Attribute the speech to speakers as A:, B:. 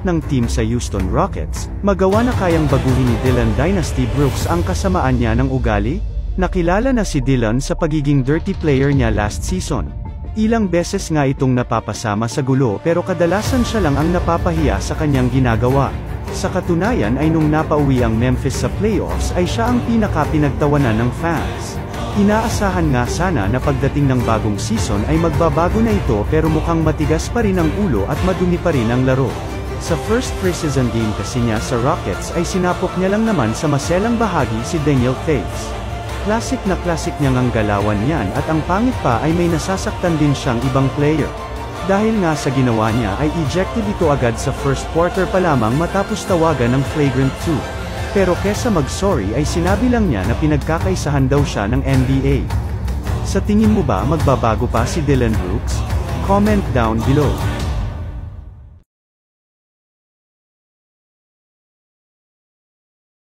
A: ng team sa Houston Rockets, magawa na kayang baguhin ni Dillon Dynasty Brooks ang kasamaan niya ng ugali? Nakilala na si Dillon sa pagiging dirty player niya last season. Ilang beses nga itong napapasama sa gulo pero kadalasan siya lang ang napapahiya sa kanyang ginagawa. Sa katunayan ay nung napauwi ang Memphis sa playoffs ay siya ang pinaka-pinagtawanan ng fans. Inaasahan nga sana na pagdating ng bagong season ay magbabago na ito pero mukhang matigas pa rin ang ulo at madumi pa rin ang laro. Sa first preseason game kasi niya sa Rockets ay sinapok niya lang naman sa maselang bahagi si Daniel Theis. Classic niyang ang galawan niyan at ang pangit pa ay may nasasaktan din siyang ibang player. Dahil nga sa ginawa niya ay ejected ito agad sa first quarter pa lamang matapos tawagan ng flagrant 2. Pero kesa mag-sorry ay sinabi lang niya na pinagkakaisahan daw siya ng NBA. Sa tingin mo ba magbabago pa si Dillon Brooks? Comment down below.